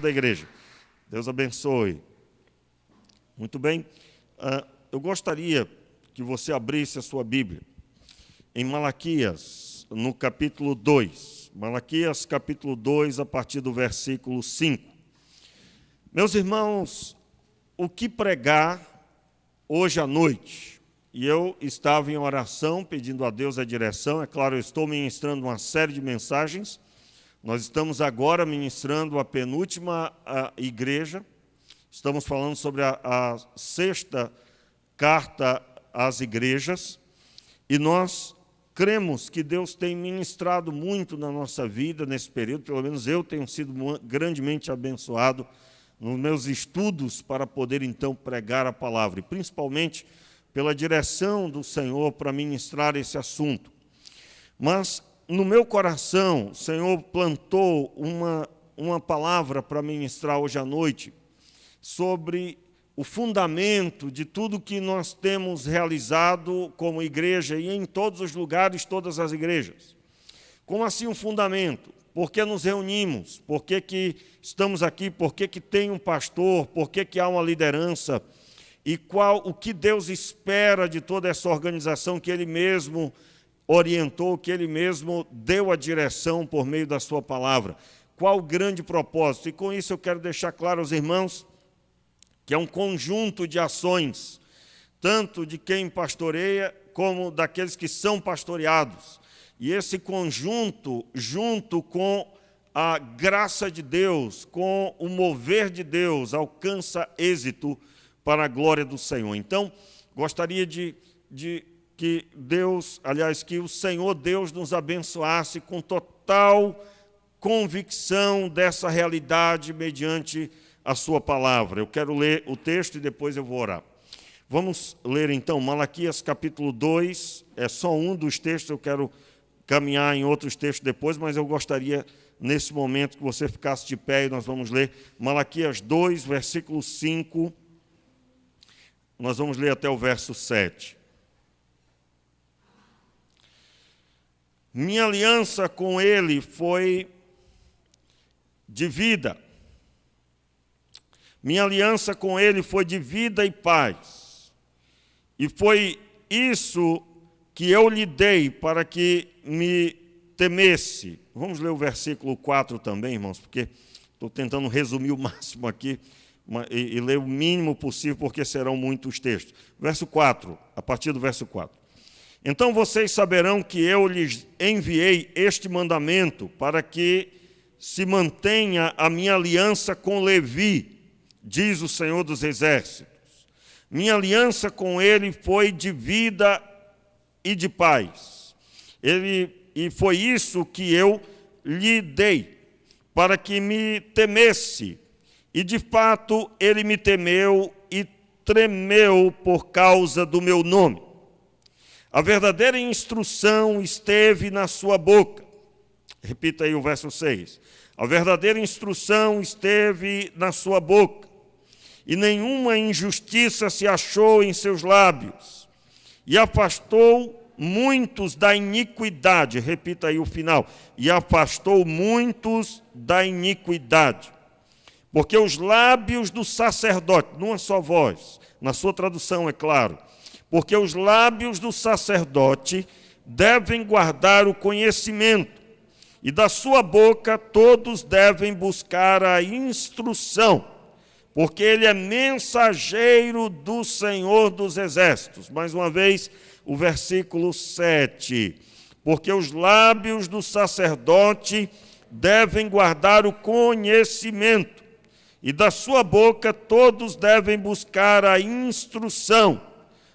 da igreja. Deus abençoe. Muito bem. Eu gostaria que você abrisse a sua Bíblia em Malaquias, no capítulo 2. Malaquias, capítulo 2, a partir do versículo 5. Meus irmãos, o que pregar hoje à noite? E eu estava em oração, pedindo a Deus a direção. É claro, eu estou ministrando uma série de mensagens. Nós estamos agora ministrando a penúltima igreja. Estamos falando sobre a sexta carta às igrejas. E nós cremos que Deus tem ministrado muito na nossa vida nesse período. Pelo menos eu tenho sido grandemente abençoado nos meus estudos para poder, então, pregar a palavra. E principalmente pela direção do Senhor para ministrar esse assunto. Mas no meu coração, o Senhor plantou uma palavra para ministrar hoje à noite sobre o fundamento de tudo que nós temos realizado como igreja e em todos os lugares, todas as igrejas. Como assim um fundamento? Por que nos reunimos? Por que estamos aqui? Por que tem um pastor? Por que há uma liderança? E o que Deus espera de toda essa organização que Ele mesmo orientou, que Ele mesmo deu a direção por meio da sua palavra? Qual o grande propósito? E com isso eu quero deixar claro aos irmãos que é um conjunto de ações, tanto de quem pastoreia como daqueles que são pastoreados. E esse conjunto, junto com a graça de Deus, com o mover de Deus, alcança êxito para a glória do Senhor. Então, gostaria de que que o Senhor Deus nos abençoasse com total convicção dessa realidade mediante a sua palavra. Eu quero ler o texto e depois eu vou orar. Vamos ler então Malaquias capítulo 2, é só um dos textos, eu quero caminhar em outros textos depois, mas eu gostaria nesse momento que você ficasse de pé e nós vamos ler Malaquias 2, versículo 5. Nós vamos ler até o verso 7. Minha aliança com ele foi de vida. Minha aliança com ele foi de vida e paz. E foi isso que eu lhe dei para que me temesse. Vamos ler o versículo 4 também, irmãos, porque estou tentando resumir o máximo aqui e ler o mínimo possível, porque serão muitos textos. Verso 4, a partir do verso 4. Então vocês saberão que eu lhes enviei este mandamento para que se mantenha a minha aliança com Levi, diz o Senhor dos Exércitos. Minha aliança com ele foi de vida e de paz. E foi isso que eu lhe dei, para que me temesse. E, de fato, ele me temeu e tremeu por causa do meu nome. A verdadeira instrução esteve na sua boca. Repita aí o verso 6. A verdadeira instrução esteve na sua boca, e nenhuma injustiça se achou em seus lábios. E afastou muitos da iniquidade. Repita aí o final. E afastou muitos da iniquidade. Porque os lábios do sacerdote, numa só voz, na sua tradução é claro, porque os lábios do sacerdote devem guardar o conhecimento, e da sua boca todos devem buscar a instrução, porque ele é mensageiro do Senhor dos Exércitos. Mais uma vez, o versículo 7. Porque os lábios do sacerdote devem guardar o conhecimento, e da sua boca todos devem buscar a instrução,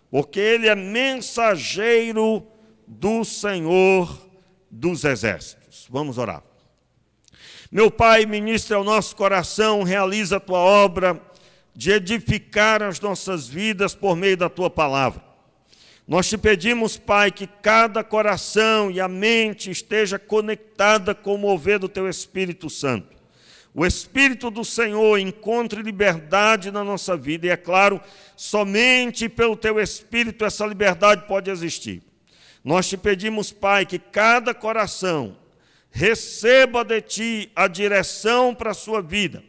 porque ele é mensageiro do Senhor dos Exércitos. Vamos orar. Meu Pai, ministra ao nosso coração, realiza a Tua obra de edificar as nossas vidas por meio da Tua palavra. Nós te pedimos, Pai, que cada coração e a mente esteja conectada com o mover do Teu Espírito Santo. O Espírito do Senhor encontre liberdade na nossa vida, e é claro, somente pelo Teu Espírito essa liberdade pode existir. Nós te pedimos, Pai, que cada coração receba de Ti a direção para a sua vida,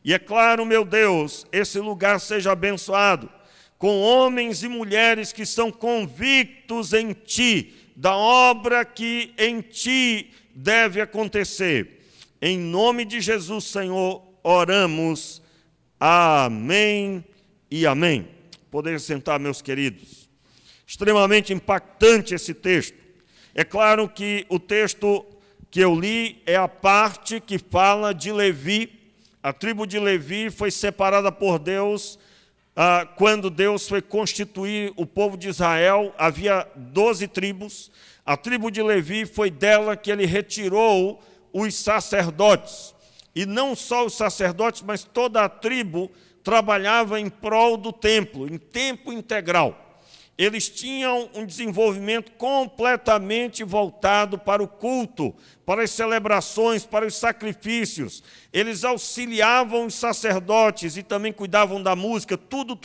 E é claro, meu Deus, esse lugar seja abençoado, com homens e mulheres que são convictos em Ti, da obra que em Ti deve acontecer. Em nome de Jesus, Senhor, oramos. Amém e amém. Poder sentar, meus queridos. Extremamente impactante esse texto. É claro que o texto que eu li é a parte que fala de Levi. A tribo de Levi foi separada por Deus quando Deus foi constituir o povo de Israel. Havia 12 tribos. A tribo de Levi foi dela que ele retirou os sacerdotes. E não só os sacerdotes, mas toda a tribo trabalhava em prol do templo, em tempo integral. Eles tinham um desenvolvimento completamente voltado para o culto, para as celebrações, para os sacrifícios. Eles auxiliavam os sacerdotes e também cuidavam da música, tudo.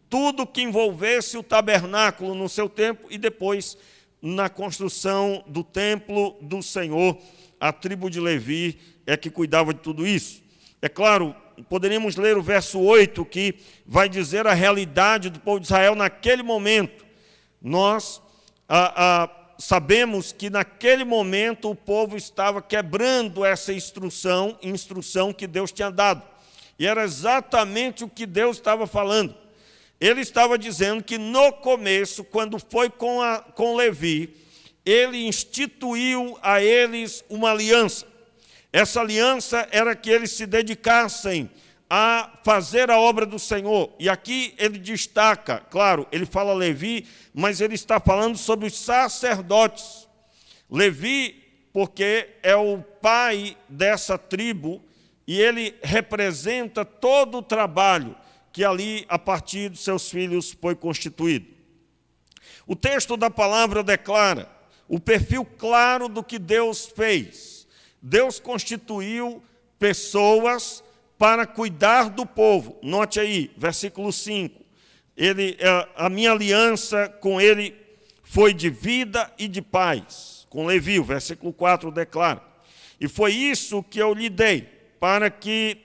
Tudo que envolvesse o tabernáculo no seu tempo e depois na construção do templo do Senhor. A tribo de Levi é que cuidava de tudo isso. É claro, poderíamos ler o verso 8, que vai dizer a realidade do povo de Israel naquele momento. Nós sabemos que naquele momento o povo estava quebrando essa instrução que Deus tinha dado. E era exatamente o que Deus estava falando. Ele estava dizendo que no começo, quando foi com Levi, ele instituiu a eles uma aliança. Essa aliança era que eles se dedicassem a fazer a obra do Senhor. E aqui ele destaca, claro, ele fala Levi, mas ele está falando sobre os sacerdotes. Levi, porque é o pai dessa tribo, e ele representa todo o trabalho que ali, a partir dos seus filhos, foi constituído. O texto da palavra declara o perfil claro do que Deus fez. Deus constituiu pessoas para cuidar do povo. Note aí, versículo 5. A minha aliança com ele foi de vida e de paz. Com Levi, o versículo 4 declara. E foi isso que eu lhe dei, para que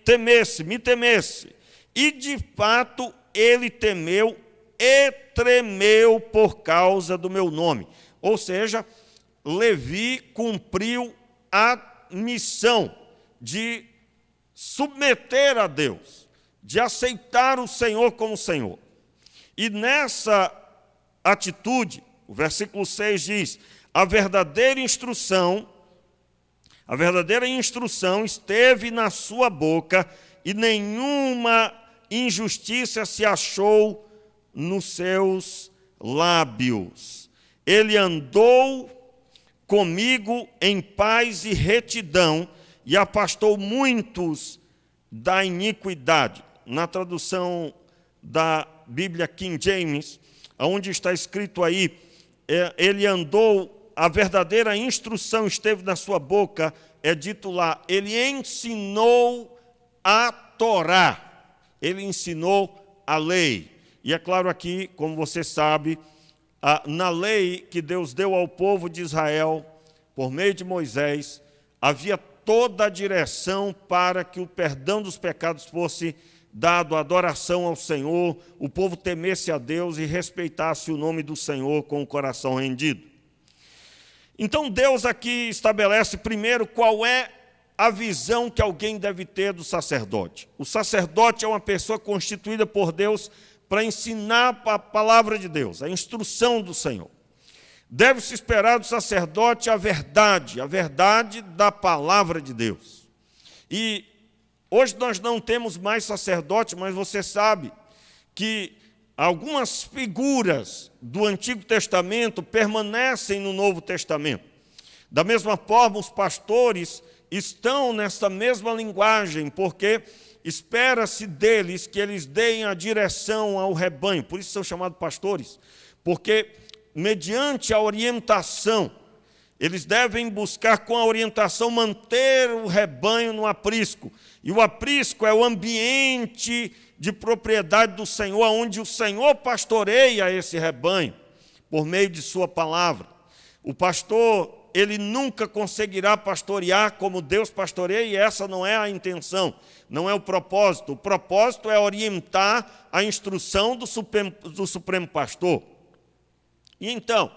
me temesse. E de fato ele temeu e tremeu por causa do meu nome. Ou seja, Levi cumpriu a missão de submeter a Deus, de aceitar o Senhor como Senhor. E nessa atitude, o versículo 6 diz: a verdadeira instrução esteve na sua boca e nenhuma injustiça se achou nos seus lábios. Ele andou comigo em paz e retidão, e afastou muitos da iniquidade. Na tradução da Bíblia King James, onde está escrito aí, ele andou, a verdadeira instrução esteve na sua boca, é dito lá, ele ensinou a Torá, ele ensinou a lei. E é claro aqui, como você sabe, na lei que Deus deu ao povo de Israel, por meio de Moisés, havia toda a direção para que o perdão dos pecados fosse dado, a adoração ao Senhor, o povo temesse a Deus e respeitasse o nome do Senhor com o coração rendido. Então Deus aqui estabelece primeiro qual é a visão que alguém deve ter do sacerdote. O sacerdote é uma pessoa constituída por Deus para ensinar a palavra de Deus, a instrução do Senhor. Deve-se esperar do sacerdote a verdade da palavra de Deus. E hoje nós não temos mais sacerdote, mas você sabe que algumas figuras do Antigo Testamento permanecem no Novo Testamento. Da mesma forma, os pastores estão nessa mesma linguagem, porque espera-se deles que eles deem a direção ao rebanho. Por isso são chamados pastores, porque mediante a orientação, eles devem buscar com a orientação manter o rebanho no aprisco. E o aprisco é o ambiente de propriedade do Senhor, onde o Senhor pastoreia esse rebanho por meio de sua palavra. O pastor ele nunca conseguirá pastorear como Deus pastoreia, e essa não é a intenção, não é o propósito. O propósito é orientar a instrução do Supremo Pastor. E então,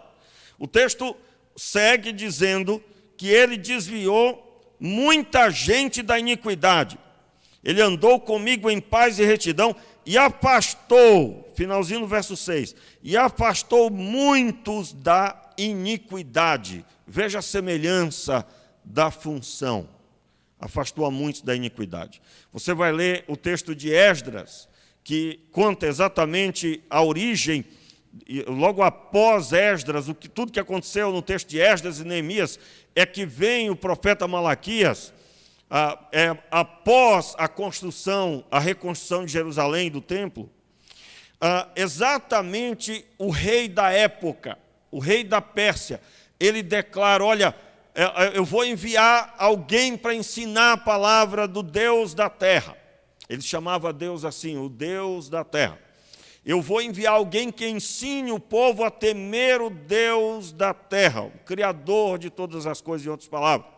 o texto segue dizendo que ele desviou muita gente da iniquidade. Ele andou comigo em paz e retidão e afastou, finalzinho do verso 6, e afastou muitos da iniquidade. Veja a semelhança da função. Afastou a muitos da iniquidade. Você vai ler o texto de Esdras, que conta exatamente a origem, logo após Esdras, tudo que aconteceu no texto de Esdras e Neemias, é que vem o profeta Malaquias, após a construção, a reconstrução de Jerusalém, do templo, exatamente o rei da época, o rei da Pérsia, ele declara, olha, eu vou enviar alguém para ensinar a palavra do Deus da terra. Ele chamava Deus assim, o Deus da terra. Eu vou enviar alguém que ensine o povo a temer o Deus da terra, o Criador de todas as coisas, em outras palavras.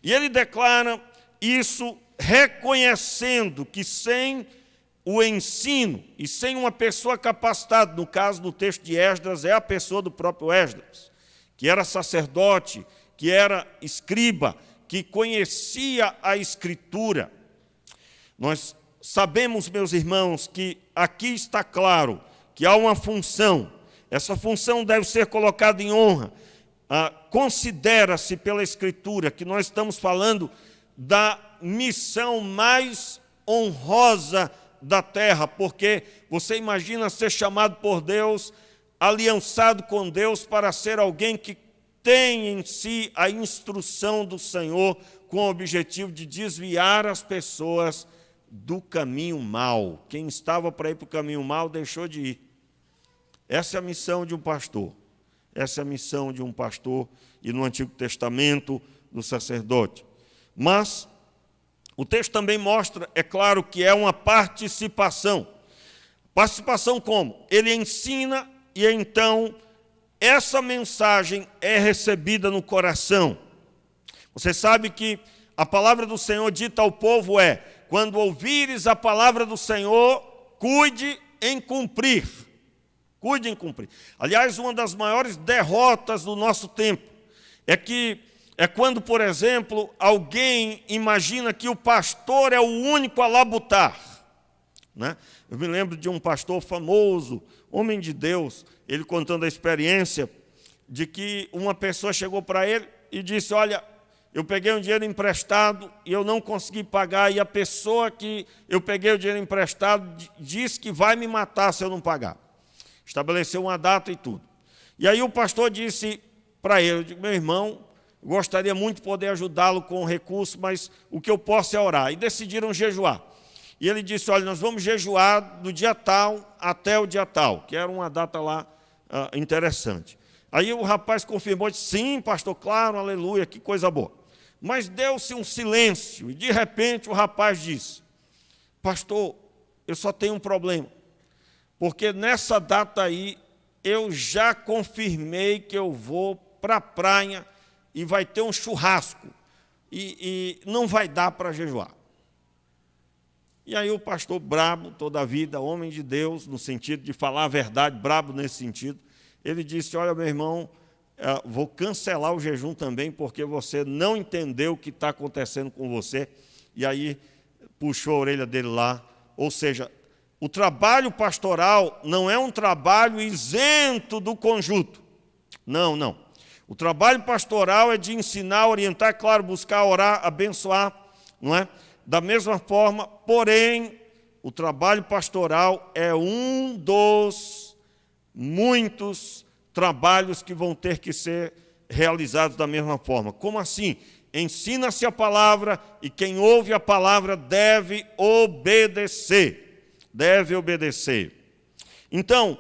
E ele declara isso reconhecendo que sem o ensino e sem uma pessoa capacitada, no caso do texto de Esdras, é a pessoa do próprio Esdras, que era sacerdote, que era escriba, que conhecia a Escritura. Nós sabemos, meus irmãos, que aqui está claro que há uma função. Essa função deve ser colocada em honra. Considera-se pela Escritura que nós estamos falando da missão mais honrosa da terra, porque você imagina ser chamado por Deus, aliançado com Deus, para ser alguém que tem em si a instrução do Senhor, com o objetivo de desviar as pessoas do caminho mau. Quem estava para ir para o caminho mau deixou de ir. Essa é a missão de um pastor. Essa é a missão de um pastor, e no Antigo Testamento, do sacerdote. Mas o texto também mostra, é claro, que é uma participação. Participação como? Ele ensina e então essa mensagem é recebida no coração. Você sabe que a palavra do Senhor dita ao povo é: quando ouvires a palavra do Senhor, cuide em cumprir. Cuide em cumprir. Aliás, uma das maiores derrotas do nosso tempo é quando, por exemplo, alguém imagina que o pastor é o único a labutar. Né? Eu me lembro de um pastor famoso, homem de Deus, ele contando a experiência de que uma pessoa chegou para ele e disse: olha, eu peguei um dinheiro emprestado e eu não consegui pagar, e a pessoa que eu peguei o dinheiro emprestado disse que vai me matar se eu não pagar. Estabeleceu uma data e tudo. E aí o pastor disse para ele: eu digo, meu irmão, gostaria muito de poder ajudá-lo com o recurso, mas o que eu posso é orar. E decidiram jejuar. E ele disse: olha, nós vamos jejuar do dia tal até o dia tal, que era uma data lá interessante. Aí o rapaz confirmou, disse: sim, pastor, claro, aleluia, que coisa boa. Mas deu-se um silêncio, e de repente o rapaz disse: pastor, eu só tenho um problema, porque nessa data aí eu já confirmei que eu vou para a praia e vai ter um churrasco, e não vai dar para jejuar. E aí o pastor, brabo toda a vida, homem de Deus, no sentido de falar a verdade, brabo nesse sentido, ele disse: olha, meu irmão, vou cancelar o jejum também, porque você não entendeu o que está acontecendo com você. E aí puxou a orelha dele lá. Ou seja, o trabalho pastoral não é um trabalho isento do conjunto. Não, não. O trabalho pastoral é de ensinar, orientar, claro, buscar, orar, abençoar, não é? Da mesma forma, porém, o trabalho pastoral é um dos muitos trabalhos que vão ter que ser realizados da mesma forma. Como assim? Ensina-se a palavra e quem ouve a palavra deve obedecer. Deve obedecer. Então,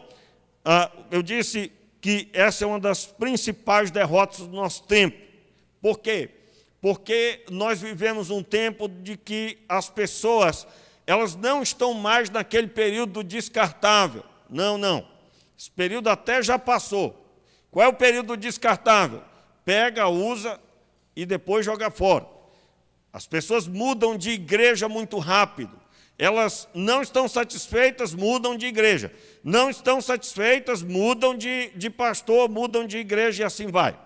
eu disse que essa é uma das principais derrotas do nosso tempo. Por quê? Porque nós vivemos um tempo de que as pessoas, elas não estão mais naquele período descartável. Não, não. Esse período até já passou. Qual é o período descartável? pega, usa e depois joga fora. As pessoas mudam de igreja muito rápido. Elas não estão satisfeitas, mudam de igreja. Não estão satisfeitas, mudam de pastor, mudam de igreja e assim vai.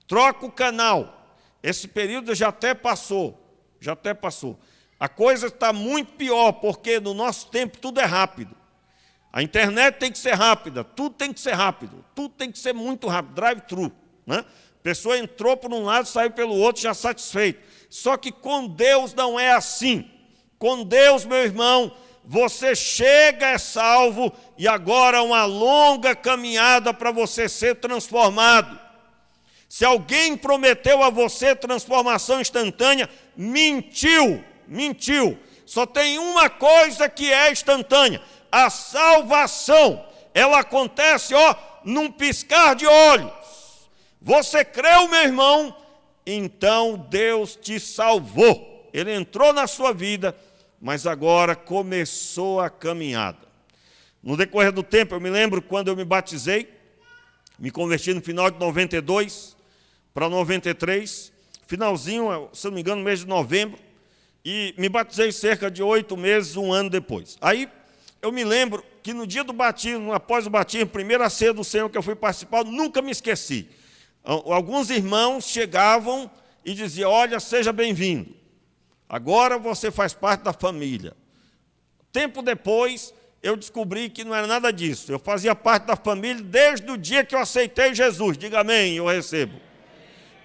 Troca o canal. Esse período já até passou. A coisa está muito pior, porque no nosso tempo tudo é rápido. A internet tem que ser rápida, tudo tem que ser rápido, tudo tem que ser muito rápido, drive-thru, né? A pessoa entrou por um lado, saiu pelo outro, já satisfeito. Só que com Deus não é assim. Com Deus, meu irmão, você chega, é salvo, e agora uma longa caminhada para você ser transformado. Se alguém prometeu a você transformação instantânea, mentiu. Só tem uma coisa que é instantânea: a salvação. Ela acontece, num piscar de olhos. Você creu, meu irmão? Então Deus te salvou. Ele entrou na sua vida, mas agora começou a caminhada. No decorrer do tempo, eu me lembro quando eu me batizei, me converti no final de 92 para 93, finalzinho, se não me engano, no mês de novembro, e me batizei cerca de 8 meses, um ano depois. Aí, eu me lembro que no dia do batismo, após o batismo, primeira ceia do Senhor que eu fui participar, eu nunca me esqueci. Alguns irmãos chegavam e diziam: olha, seja bem-vindo, agora você faz parte da família. Tempo depois, eu descobri que não era nada disso. Eu fazia parte da família desde o dia que eu aceitei Jesus. Diga amém, eu recebo.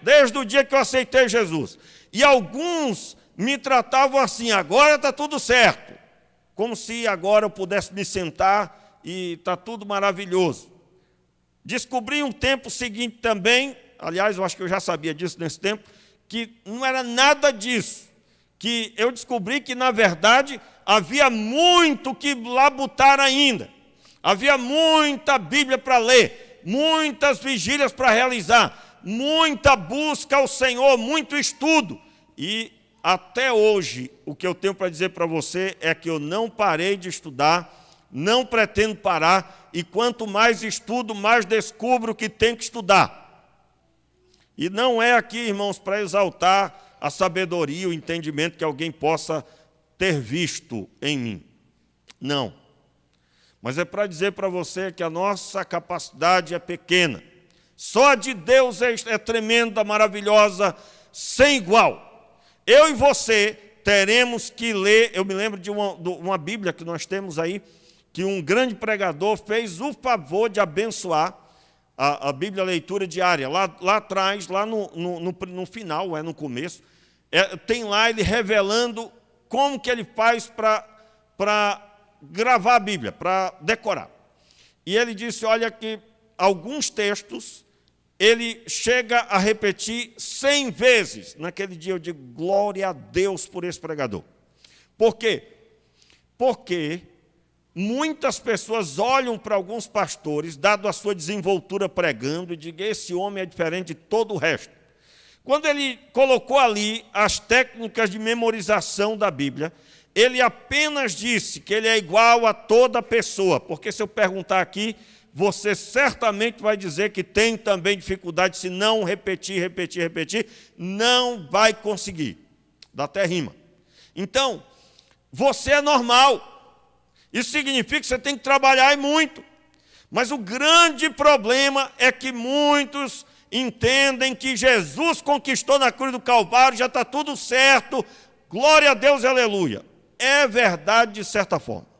Desde o dia que eu aceitei Jesus. E alguns me tratavam assim: agora está tudo certo. Como se agora eu pudesse me sentar e está tudo maravilhoso. Descobri um tempo seguinte também, aliás, eu acho que eu já sabia disso nesse tempo, que não era nada disso. Que eu descobri que, na verdade, havia muito que labutar ainda. Havia muita Bíblia para ler, muitas vigílias para realizar, muita busca ao Senhor, muito estudo. E até hoje, o que eu tenho para dizer para você é que eu não parei de estudar, não pretendo parar, e quanto mais estudo, mais descubro que tenho que estudar. E não é aqui, irmãos, para exaltar a sabedoria, o entendimento que alguém possa ter visto em mim. Não. Mas é para dizer para você que a nossa capacidade é pequena. Só a de Deus é tremenda, maravilhosa, sem igual. Eu e você teremos que ler. Eu me lembro de uma Bíblia que nós temos aí, que um grande pregador fez o favor de abençoar a Bíblia leitura diária. Lá atrás, lá no final, no começo, tem lá ele revelando como que ele faz para gravar a Bíblia, para decorar. E ele disse, olha, que alguns textos ele chega a repetir 100 vezes. Naquele dia eu digo, glória a Deus por esse pregador. Por quê? Porque muitas pessoas olham para alguns pastores, dado a sua desenvoltura pregando, e digam, esse homem é diferente de todo o resto. Quando ele colocou ali as técnicas de memorização da Bíblia, ele apenas disse que ele é igual a toda pessoa, porque se eu perguntar aqui, você certamente vai dizer que tem também dificuldade, se não repetir, não vai conseguir. Dá até rima. Então, você é normal. Isso significa que você tem que trabalhar muito. Mas o grande problema é que muitos entendem que Jesus conquistou na cruz do Calvário, já está tudo certo, glória a Deus, aleluia. É verdade de certa forma.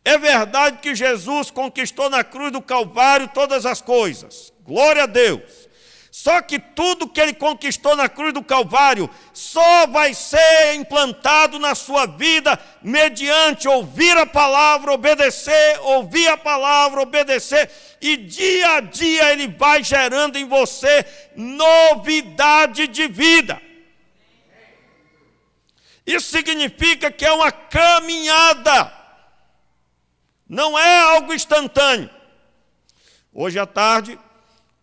É verdade que Jesus conquistou na cruz do Calvário todas as coisas, glória a Deus. Só que tudo que ele conquistou na cruz do Calvário só vai ser implantado na sua vida mediante ouvir a palavra, obedecer, ouvir a palavra, obedecer, e dia a dia ele vai gerando em você novidade de vida. Isso significa que é uma caminhada, não é algo instantâneo. Hoje à tarde,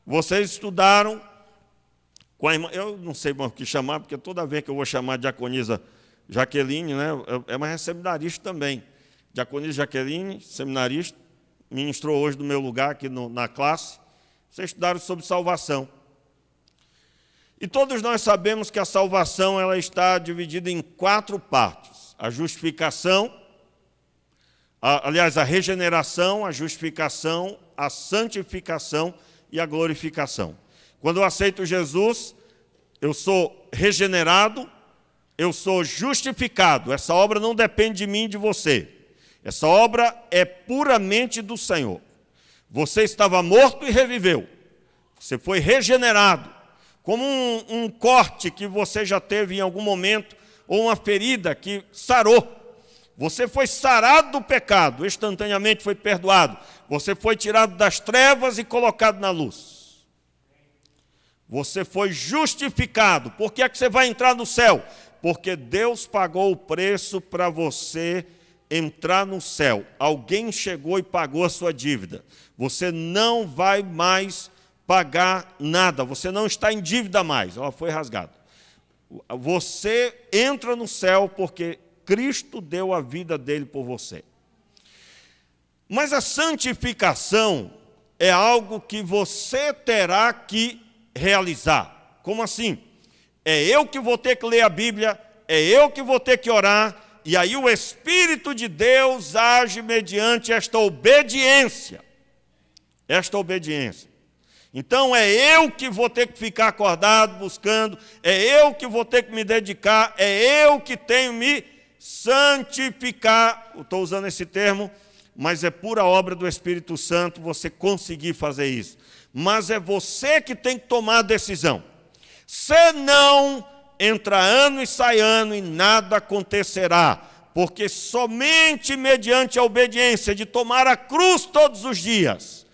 vocês estudaram com a irmã, eu não sei o que chamar, porque toda vez que eu vou chamar a diaconisa Jaqueline, né, é uma seminarista também. Diaconisa Jaqueline, seminarista, ministrou hoje no meu lugar aqui na classe. Vocês estudaram sobre salvação. E todos nós sabemos que a salvação ela está dividida em 4 partes. A justificação, a regeneração, a justificação, a santificação e a glorificação. Quando eu aceito Jesus, eu sou regenerado, eu sou justificado. Essa obra não depende de mim e de você. Essa obra é puramente do Senhor. Você estava morto e reviveu. Você foi regenerado. Como um corte que você já teve em algum momento, ou uma ferida que sarou. Você foi sarado do pecado, instantaneamente foi perdoado. Você foi tirado das trevas e colocado na luz. Você foi justificado. Por que é que você vai entrar no céu? Porque Deus pagou o preço para você entrar no céu. Alguém chegou e pagou a sua dívida. Você não vai mais pagar nada. Você não está em dívida mais. Ela foi rasgada. Você entra no céu porque Cristo deu a vida dele por você. Mas a santificação é algo que você terá que realizar. Como assim? É eu que vou ter que ler a Bíblia, é eu que vou ter que orar, e aí o Espírito de Deus age mediante esta obediência. Esta obediência. Então é eu que vou ter que ficar acordado, buscando, é eu que vou ter que me dedicar, é eu que tenho que me santificar. Estou usando esse termo, mas é pura obra do Espírito Santo você conseguir fazer isso. Mas é você que tem que tomar a decisão. Senão, entra ano e sai ano e nada acontecerá. Porque somente mediante a obediência de tomar a cruz todos os dias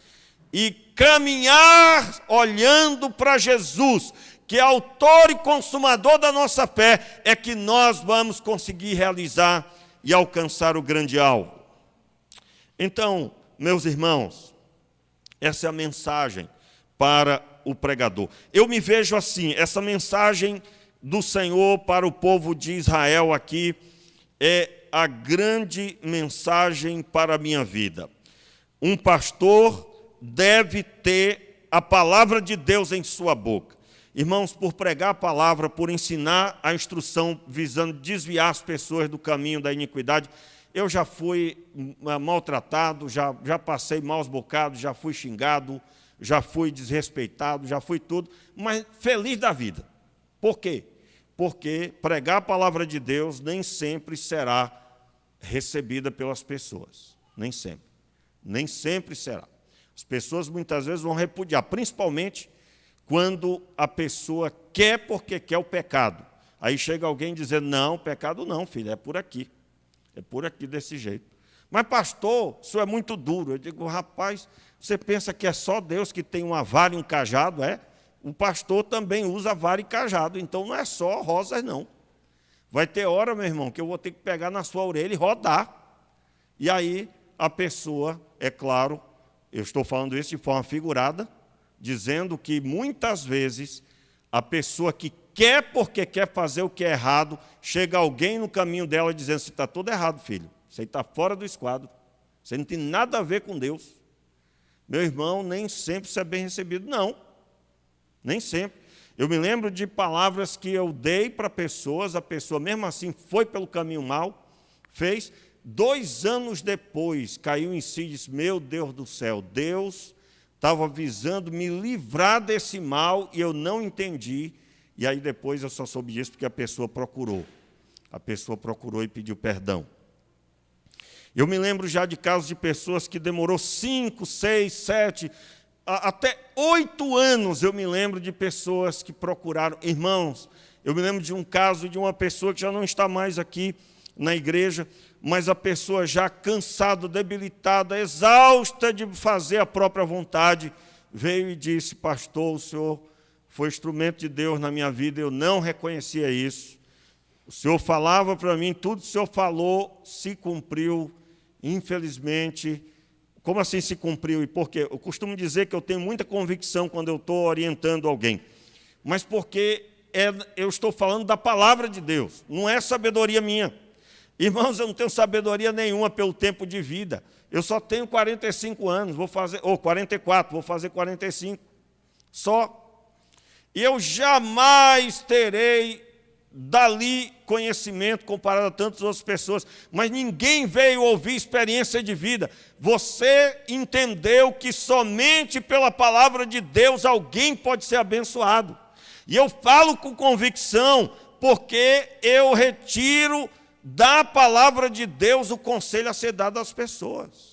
e caminhar olhando para Jesus, que é autor e consumador da nossa fé, é que nós vamos conseguir realizar e alcançar o grande alvo. Então, meus irmãos, essa é a mensagem para o pregador. Eu me vejo assim, essa mensagem do Senhor para o povo de Israel aqui é a grande mensagem para a minha vida. Um pastor deve ter a palavra de Deus em sua boca. Irmãos, por pregar a palavra, por ensinar a instrução visando desviar as pessoas do caminho da iniquidade, eu já fui maltratado, já passei maus bocados, já fui xingado, já fui desrespeitado, já fui tudo, mas feliz da vida. Por quê? Porque pregar a palavra de Deus nem sempre será recebida pelas pessoas. Nem sempre. Nem sempre será. As pessoas muitas vezes vão repudiar, principalmente quando a pessoa quer porque quer o pecado. Aí chega alguém dizendo, não, pecado não, filho, é por aqui desse jeito. Mas pastor, isso é muito duro. Eu digo, rapaz, você pensa que é só Deus que tem uma vara e um cajado? É? O pastor também usa vara e cajado, então não é só rosas não. Vai ter hora, meu irmão, que eu vou ter que pegar na sua orelha e rodar. E aí a pessoa, é claro, eu estou falando isso de forma figurada, dizendo que muitas vezes a pessoa que quer porque quer fazer o que é errado, chega alguém no caminho dela dizendo, você está todo errado, filho, você está fora do esquadro, você não tem nada a ver com Deus. Meu irmão, nem sempre isso é bem recebido, não, nem sempre. Eu me lembro de palavras que eu dei para pessoas, a pessoa mesmo assim foi pelo caminho mau, fez, 2 anos depois caiu em si e disse, meu Deus do céu, Deus estava visando me livrar desse mal e eu não entendi. E aí depois eu só soube disso porque a pessoa procurou. A pessoa procurou e pediu perdão. Eu me lembro já de casos de pessoas que demorou 5, 6, 7, até 8 anos eu me lembro de pessoas que procuraram. Irmãos, eu me lembro de um caso de uma pessoa que já não está mais aqui na igreja, mas a pessoa já cansada, debilitada, exausta de fazer a própria vontade, veio e disse, pastor, o senhor foi instrumento de Deus na minha vida, eu não reconhecia isso. O senhor falava para mim, tudo que o senhor falou se cumpriu, infelizmente. Como assim se cumpriu? E por quê? Eu costumo dizer que eu tenho muita convicção quando eu estou orientando alguém, mas porque eu estou falando da palavra de Deus, não é sabedoria minha. Irmãos, eu não tenho sabedoria nenhuma pelo tempo de vida. Eu só tenho 45 anos, 44, vou fazer 45. Só. e eu jamais terei dali conhecimento comparado a tantas outras pessoas, mas ninguém veio ouvir experiência de vida. Você entendeu que somente pela palavra de Deus alguém pode ser abençoado. E eu falo com convicção, porque eu retiro da palavra de Deus o conselho a ser dado às pessoas.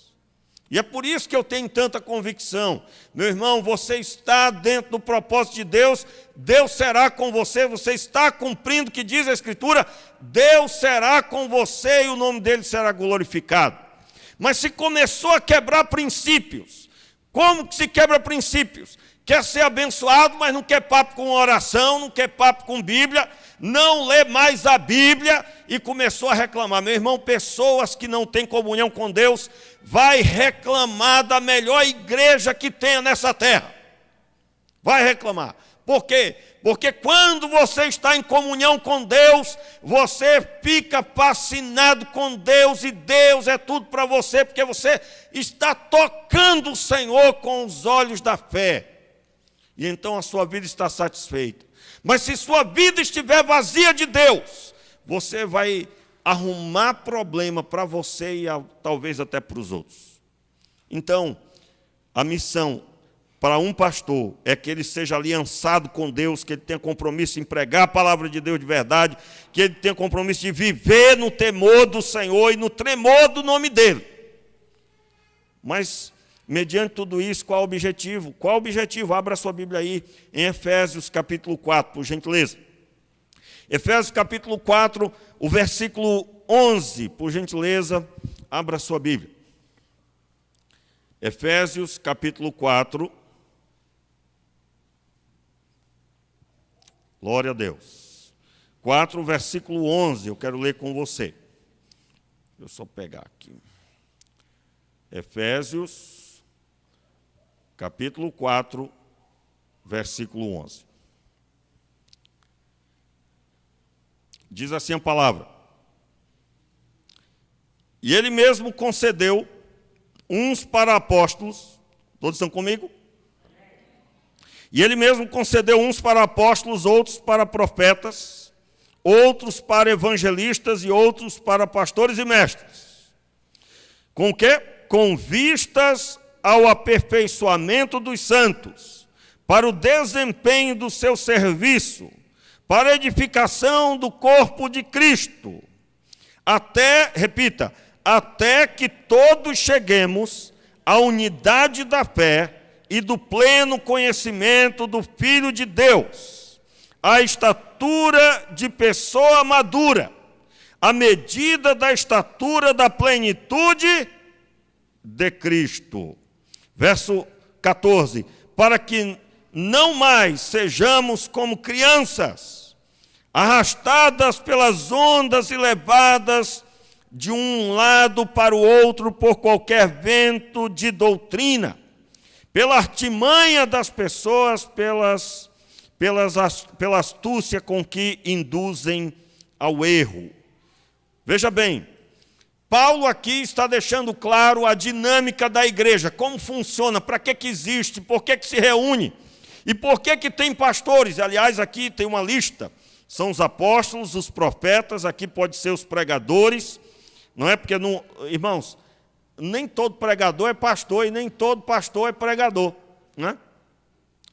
E é por isso que eu tenho tanta convicção. Meu irmão, você está dentro do propósito de Deus, Deus será com você, você está cumprindo o que diz a Escritura, Deus será com você e o nome dele será glorificado. Mas se começou a quebrar princípios, como que se quebra princípios? Quer ser abençoado, mas não quer papo com oração, não quer papo com Bíblia, não lê mais a Bíblia e começou a reclamar. Meu irmão, pessoas que não têm comunhão com Deus, vai reclamar da melhor igreja que tenha nessa terra. Vai reclamar. Por quê? Porque quando você está em comunhão com Deus, você fica fascinado com Deus e Deus é tudo para você, porque você está tocando o Senhor com os olhos da fé. E então a sua vida está satisfeita. Mas se sua vida estiver vazia de Deus, você vai arrumar problema para você e talvez até para os outros. Então, a missão para um pastor é que ele seja aliançado com Deus, que ele tenha compromisso em pregar a palavra de Deus de verdade, que ele tenha compromisso de viver no temor do Senhor e no tremor do nome dele. Mas, mediante tudo isso, qual o objetivo? Qual o objetivo? Abra a sua Bíblia aí, em Efésios capítulo 4, por gentileza. Efésios capítulo 4, o versículo 11, por gentileza, abra a sua Bíblia. Efésios capítulo 4. Glória a Deus. 4, versículo 11, eu quero ler com você. Deixa eu só pegar aqui. Efésios, capítulo 4, versículo 11. Diz assim a palavra: e ele mesmo concedeu uns para apóstolos, todos estão comigo? E ele mesmo concedeu uns para apóstolos, outros para profetas, outros para evangelistas e outros para pastores e mestres. Com o quê? Com vistas ao aperfeiçoamento dos santos, para o desempenho do seu serviço, para a edificação do corpo de Cristo, até, repita, até que todos cheguemos à unidade da fé e do pleno conhecimento do Filho de Deus, à estatura de pessoa madura, à medida da estatura da plenitude de Cristo. Verso 14, para que não mais sejamos como crianças, arrastadas pelas ondas e levadas de um lado para o outro por qualquer vento de doutrina, pela artimanha das pessoas, pela astúcia com que induzem ao erro. Veja bem, Paulo aqui está deixando claro a dinâmica da igreja, como funciona, para que existe, por que se reúne e por que tem pastores. Aliás, aqui tem uma lista, são os apóstolos, os profetas, aqui pode ser os pregadores, não é porque, não, irmãos, nem todo pregador é pastor e nem todo pastor é pregador, né?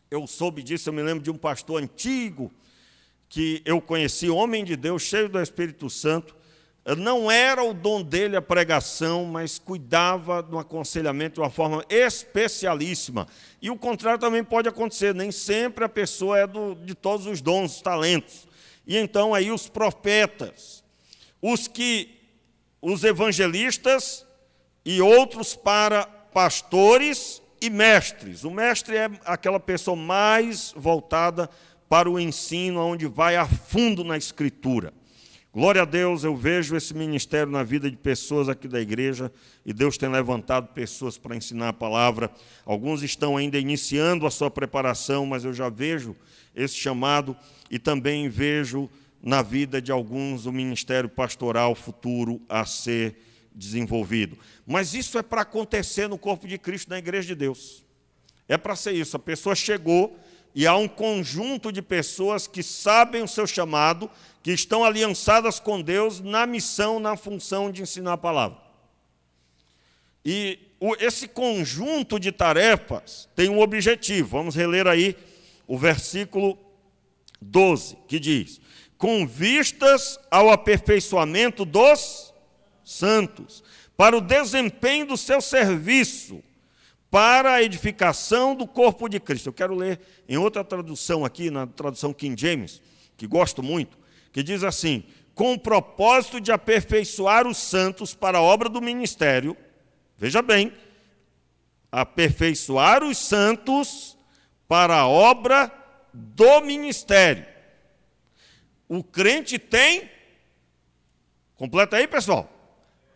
Eu soube disso, eu me lembro de um pastor antigo que eu conheci, homem de Deus, cheio do Espírito Santo. Não era o dom dele a pregação, mas cuidava do aconselhamento de uma forma especialíssima. E o contrário também pode acontecer, nem sempre a pessoa é de todos os dons, os talentos. E então aí os profetas, os evangelistas e outros para pastores e mestres. O mestre é aquela pessoa mais voltada para o ensino, onde vai a fundo na Escritura. Glória a Deus, eu vejo esse ministério na vida de pessoas aqui da igreja, e Deus tem levantado pessoas para ensinar a palavra. Alguns estão ainda iniciando a sua preparação, mas eu já vejo esse chamado, e também vejo na vida de alguns o ministério pastoral futuro a ser desenvolvido. Mas isso é para acontecer no corpo de Cristo, na igreja de Deus. É para ser isso. A pessoa chegou e há um conjunto de pessoas que sabem o seu chamado, que estão aliançadas com Deus na missão, na função de ensinar a palavra. E esse conjunto de tarefas tem um objetivo. Vamos reler aí o versículo 12, que diz: com vistas ao aperfeiçoamento dos santos, para o desempenho do seu serviço, para a edificação do corpo de Cristo. Eu quero ler em outra tradução aqui, na tradução King James, que gosto muito, que diz assim: com o propósito de aperfeiçoar os santos para a obra do ministério. Veja bem, aperfeiçoar os santos para a obra do ministério. O crente tem, completa aí, pessoal,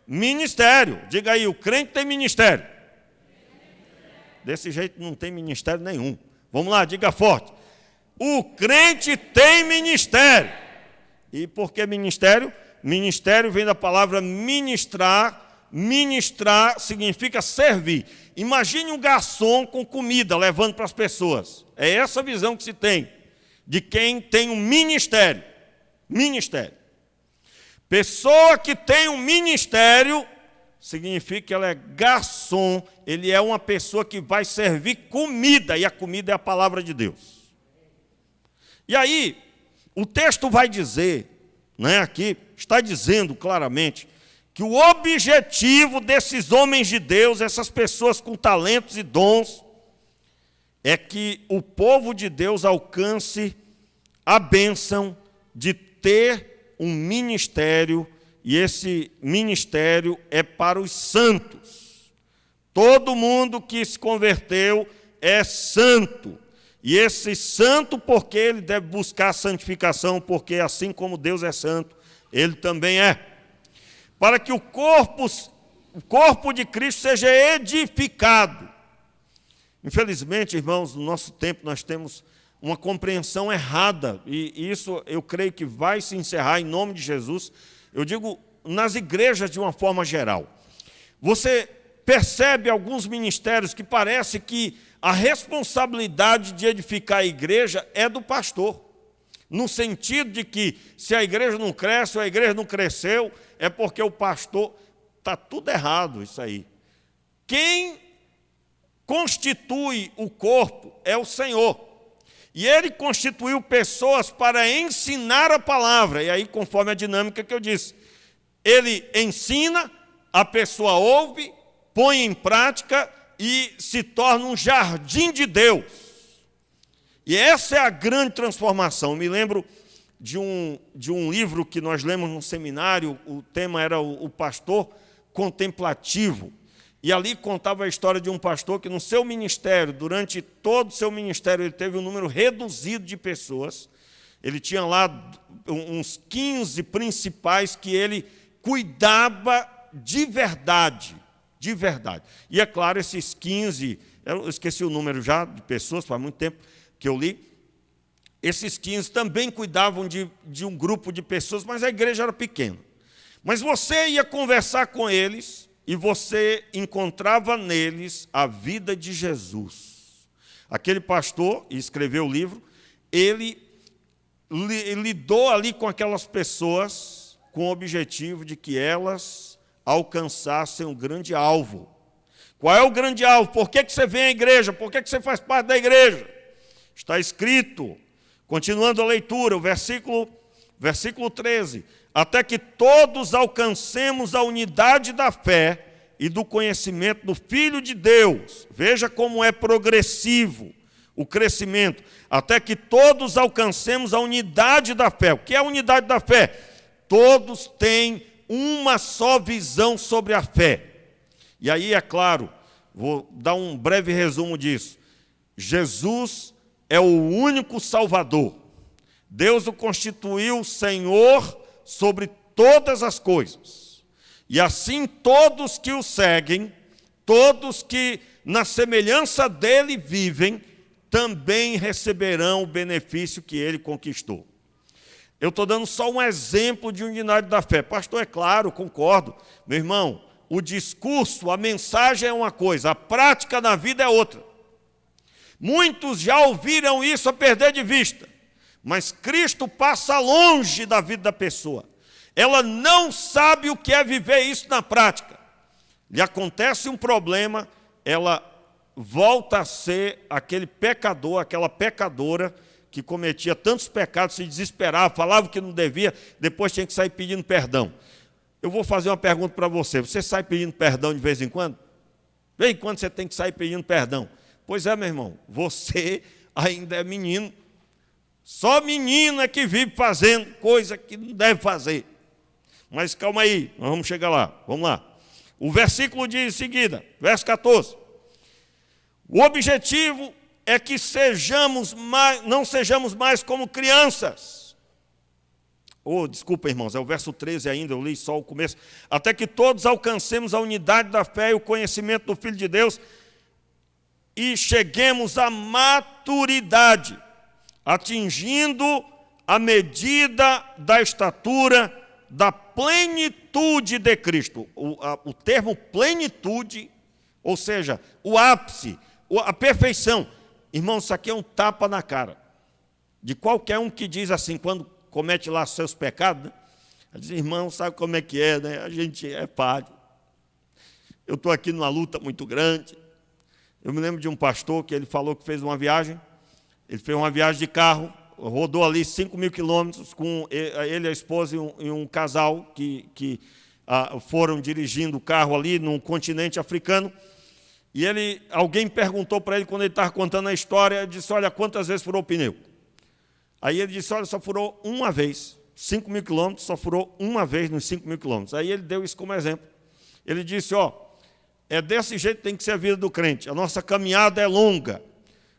ministério. Diga aí, o crente tem ministério. Desse jeito não tem ministério nenhum. Vamos lá, diga forte. O crente tem ministério. E por que ministério? Ministério vem da palavra ministrar. Ministrar significa servir. Imagine um garçom com comida levando para as pessoas. É essa a visão que se tem de quem tem um ministério. Ministério. Pessoa que tem um ministério significa que ela é garçom, ele é uma pessoa que vai servir comida, e a comida é a palavra de Deus. E aí, o texto vai dizer, aqui, está dizendo claramente, que o objetivo desses homens de Deus, essas pessoas com talentos e dons, é que o povo de Deus alcance a bênção de ter um ministério, e esse ministério é para os santos. Todo mundo que se converteu é santo. E esse santo, porque ele deve buscar a santificação, porque assim como Deus é santo, ele também é. Para que o corpo de Cristo seja edificado. Infelizmente, irmãos, no nosso tempo nós temos uma compreensão errada, e isso eu creio que vai se encerrar em nome de Jesus. Eu digo nas igrejas de uma forma geral. Você percebe alguns ministérios que parece que a responsabilidade de edificar a igreja é do pastor. No sentido de que se a igreja não cresce, ou a igreja não cresceu, é porque o pastor... Está tudo errado isso aí. Quem constitui o corpo é o Senhor. E Ele constituiu pessoas para ensinar a palavra. E aí, conforme a dinâmica que eu disse, Ele ensina, a pessoa ouve, põe em prática e se torna um jardim de Deus. E essa é a grande transformação. Eu me lembro de um livro que nós lemos no seminário, o tema era o pastor contemplativo. E ali contava a história de um pastor que no seu ministério, durante todo o seu ministério, ele teve um número reduzido de pessoas. Ele tinha lá uns 15 principais que ele cuidava de verdade, de verdade. E é claro, esses 15, eu esqueci o número já de pessoas, faz muito tempo que eu li, esses 15 também cuidavam de um grupo de pessoas, mas a igreja era pequena. Mas você ia conversar com eles e você encontrava neles a vida de Jesus. Aquele pastor, e escreveu o livro, ele lidou ali com aquelas pessoas com o objetivo de que elas alcançassem um grande alvo. Qual é o grande alvo? Por que você vem à igreja? Por que você faz parte da igreja? Está escrito, continuando a leitura, o versículo 13, até que todos alcancemos a unidade da fé e do conhecimento do Filho de Deus. Veja como é progressivo o crescimento. Até que todos alcancemos a unidade da fé. O que é a unidade da fé? Todos têm uma só visão sobre a fé. E aí, é claro, vou dar um breve resumo disso. Jesus é o único Salvador. Deus o constituiu Senhor sobre todas as coisas. E assim todos que o seguem, todos que na semelhança dele vivem, também receberão o benefício que ele conquistou. Eu estou dando só um exemplo de unidade da fé. Pastor, é claro, concordo. Meu irmão, o discurso, a mensagem é uma coisa, a prática na vida é outra. Muitos já ouviram isso a perder de vista, mas Cristo passa longe da vida da pessoa. Ela não sabe o que é viver isso na prática. Lhe acontece um problema, ela volta a ser aquele pecador, aquela pecadora que cometia tantos pecados, se desesperava, falava que não devia, depois tinha que sair pedindo perdão. Eu vou fazer uma pergunta para você. Você sai pedindo perdão de vez em quando? De vez em quando você tem que sair pedindo perdão. Pois é, meu irmão, você ainda é menino. Só menino é que vive fazendo coisa que não deve fazer. Mas calma aí, nós vamos chegar lá. Vamos lá. O versículo diz em seguida, verso 14. O objetivo é que não sejamos mais como crianças. Desculpa, irmãos, é o verso 13 ainda, eu li só o começo. Até que todos alcancemos a unidade da fé e o conhecimento do Filho de Deus e cheguemos à maturidade, atingindo a medida da estatura da plenitude de Cristo. O termo plenitude, ou seja, o ápice, a perfeição. Irmãos, isso aqui é um tapa na cara de qualquer um que diz assim, quando comete lá seus pecados, né? Diz, irmão, sabe como é que é, né? A gente é falho. Eu estou aqui numa luta muito grande. Eu me lembro de um pastor que ele falou que fez uma viagem. Ele fez uma viagem de carro, rodou ali 5.000 quilômetros com ele, a esposa e um casal que foram dirigindo o carro ali num continente africano. E alguém perguntou para ele, quando ele estava contando a história, disse, olha, quantas vezes furou o pneu? Aí ele disse, olha, só furou uma vez. 5.000 quilômetros, só furou uma vez nos 5.000 quilômetros. Aí ele deu isso como exemplo. Ele disse, é desse jeito que tem que ser a vida do crente. A nossa caminhada é longa,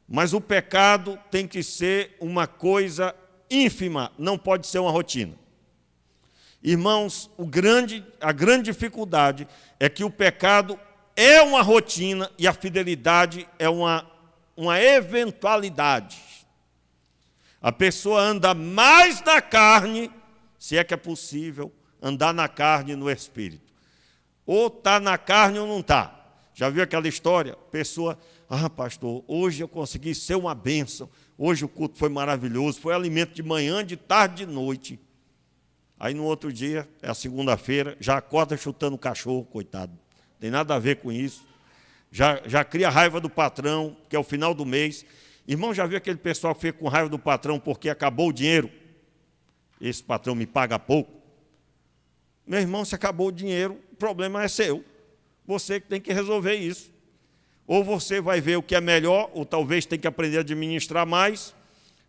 mas o pecado tem que ser uma coisa ínfima, não pode ser uma rotina. Irmãos, a grande dificuldade é que o pecado é uma rotina e a fidelidade é uma eventualidade. A pessoa anda mais na carne, se é que é possível, andar na carne e no espírito. Ou está na carne ou não está. Já viu aquela história? Pessoa, pastor, hoje eu consegui ser uma bênção. Hoje o culto foi maravilhoso, foi alimento de manhã, de tarde, de noite. Aí no outro dia, é a segunda-feira, já acorda chutando o cachorro, coitado. Tem nada a ver com isso. Já cria raiva do patrão, que é o final do mês. Irmão, já viu aquele pessoal que fica com raiva do patrão porque acabou o dinheiro? Esse patrão me paga pouco. Meu irmão, se acabou o dinheiro, o problema é seu. Você que tem que resolver isso. Ou você vai ver o que é melhor, ou talvez tem que aprender a administrar mais,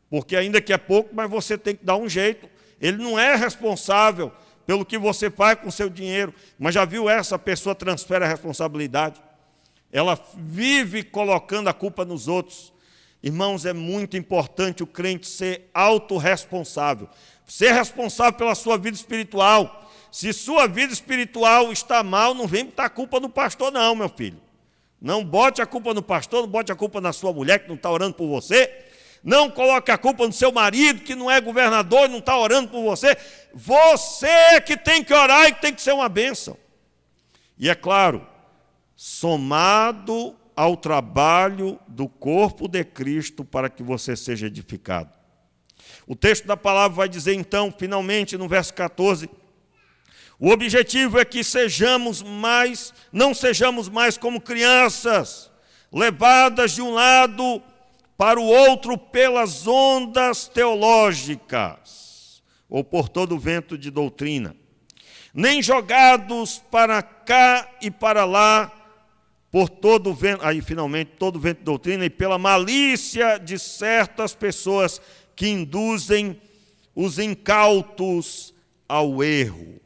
porque ainda que é pouco, mas você tem que dar um jeito. Ele não é responsável pelo que você faz com o seu dinheiro. Mas já viu essa pessoa transfere a responsabilidade? Ela vive colocando a culpa nos outros. Irmãos, é muito importante o crente ser autorresponsável. Ser responsável pela sua vida espiritual. Se sua vida espiritual está mal, não vem botar a culpa no pastor não, meu filho. Não bote a culpa no pastor, não bote a culpa na sua mulher que não está orando por você. Não coloque a culpa no seu marido, que não é governador e não está orando por você. Você é que tem que orar e que tem que ser uma bênção. E é claro, somado ao trabalho do corpo de Cristo para que você seja edificado. O texto da palavra vai dizer então, finalmente, no verso 14, o objetivo é que não sejamos mais como crianças, levadas de um lado para o outro pelas ondas teológicas, ou por todo o vento de doutrina, nem jogados para cá e para lá, por todo o vento, todo o vento de doutrina, e pela malícia de certas pessoas que induzem os incautos ao erro.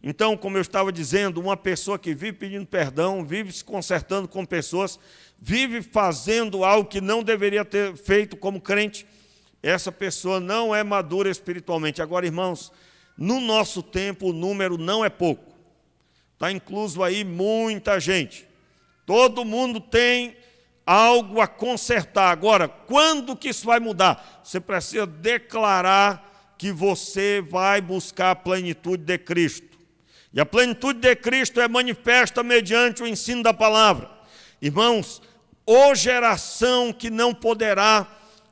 Então, como eu estava dizendo, uma pessoa que vive pedindo perdão, vive se consertando com pessoas, vive fazendo algo que não deveria ter feito como crente, essa pessoa não é madura espiritualmente. Agora, irmãos, no nosso tempo o número não é pouco. Está incluso aí muita gente. Todo mundo tem algo a consertar. Agora, quando que isso vai mudar? Você precisa declarar que você vai buscar a plenitude de Cristo. E a plenitude de Cristo é manifesta mediante o ensino da palavra. Irmãos, Ô geração que não poderá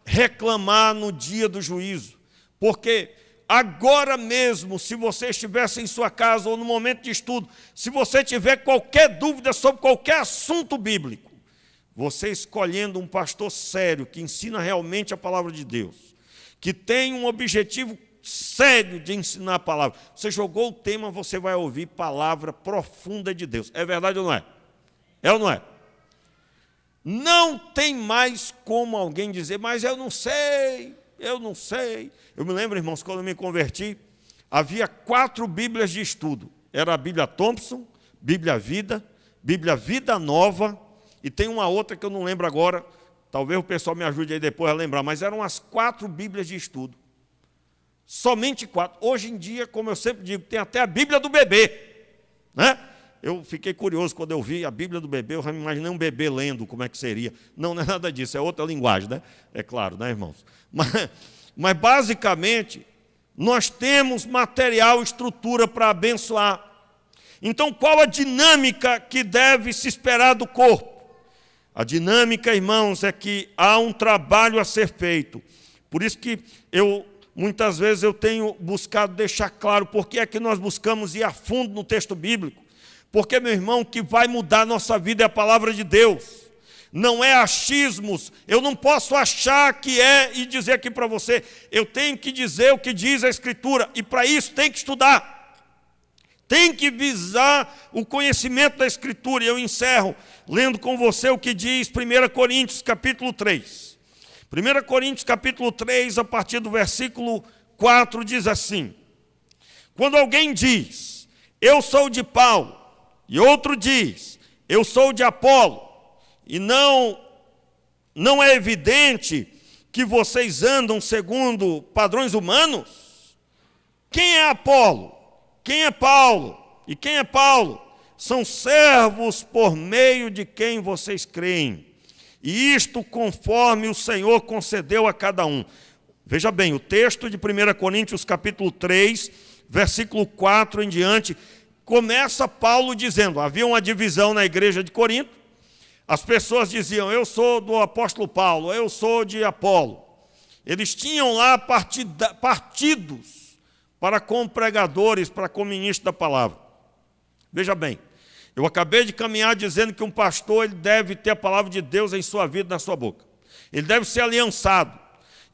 reclamar no dia do juízo, porque agora mesmo, se você estivesse em sua casa ou no momento de estudo, se você tiver qualquer dúvida sobre qualquer assunto bíblico, você escolhendo um pastor sério, que ensina realmente a palavra de Deus, que tem um objetivo sério de ensinar a palavra, você jogou o tema, você vai ouvir palavra profunda de Deus. É verdade ou não é? É ou não é? Não tem mais como alguém dizer, mas eu não sei. Eu me lembro, irmãos, quando eu me converti, havia 4 Bíblias de estudo. Era a Bíblia Thompson, Bíblia Vida Nova, e tem uma outra que eu não lembro agora, talvez o pessoal me ajude aí depois a lembrar, mas eram as 4 Bíblias de estudo. Somente 4. Hoje em dia, como eu sempre digo, tem até a Bíblia do bebê, né? Eu fiquei curioso quando eu vi a Bíblia do bebê, eu já me imaginei um bebê lendo, como é que seria. Não é nada disso, é outra linguagem, né? É claro, né, irmãos? Mas basicamente, nós temos material, estrutura para abençoar. Então, qual a dinâmica que deve se esperar do corpo? A dinâmica, irmãos, é que há um trabalho a ser feito. Por isso que muitas vezes eu tenho buscado deixar claro por que é que nós buscamos ir a fundo no texto bíblico. Porque, meu irmão, o que vai mudar a nossa vida é a palavra de Deus. Não é achismos. Eu não posso achar que é e dizer aqui para você. Eu tenho que dizer o que diz a Escritura. E para isso tem que estudar. Tem que visar o conhecimento da Escritura. E eu encerro lendo com você o que diz 1 Coríntios capítulo 3. 1 Coríntios capítulo 3, a partir do versículo 4, diz assim. Quando alguém diz, eu sou de Paulo, e outro diz, eu sou de Apolo, e não é evidente que vocês andam segundo padrões humanos? Quem é Apolo? Quem é Paulo? E quem é Paulo? São servos por meio de quem vocês creem. E isto conforme o Senhor concedeu a cada um. Veja bem, o texto de 1 Coríntios capítulo 3, versículo 4 em diante, começa Paulo dizendo, havia uma divisão na igreja de Corinto, as pessoas diziam, eu sou do apóstolo Paulo, eu sou de Apolo. Eles tinham lá partidos para com pregadores, para com ministros da palavra. Veja bem, eu acabei de caminhar dizendo que um pastor ele deve ter a palavra de Deus em sua vida, na sua boca. Ele deve ser aliançado.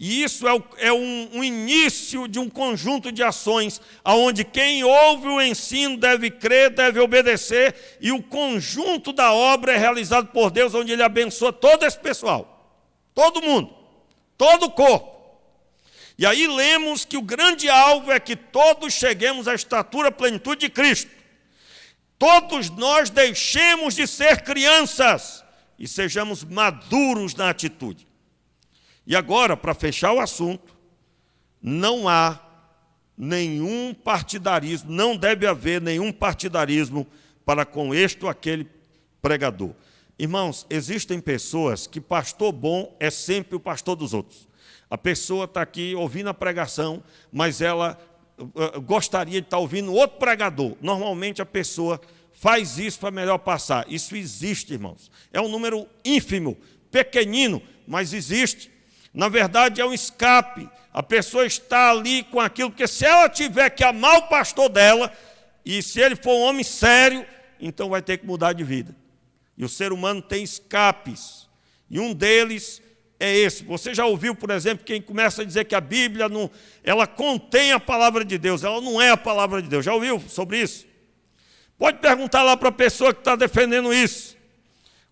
E isso é um início de um conjunto de ações, onde quem ouve o ensino deve crer, deve obedecer, e o conjunto da obra é realizado por Deus, onde Ele abençoa todo esse pessoal, todo mundo, todo o corpo. E aí lemos que o grande alvo é que todos cheguemos à estatura, à plenitude de Cristo. Todos nós deixemos de ser crianças e sejamos maduros na atitude. E agora, para fechar o assunto, não há nenhum partidarismo, não deve haver nenhum partidarismo para com este ou aquele pregador. Irmãos, existem pessoas que pastor bom é sempre o pastor dos outros. A pessoa está aqui ouvindo a pregação, mas ela gostaria de estar ouvindo outro pregador. Normalmente a pessoa faz isso para melhor passar. Isso existe, irmãos. É um número ínfimo, pequenino, mas existe. Na verdade, é um escape. A pessoa está ali com aquilo, porque se ela tiver que amar o pastor dela, e se ele for um homem sério, então vai ter que mudar de vida. E o ser humano tem escapes. E um deles é esse. Você já ouviu, por exemplo, quem começa a dizer que a Bíblia ela contém a palavra de Deus, ela não é a palavra de Deus. Já ouviu sobre isso? Pode perguntar lá para a pessoa que está defendendo isso.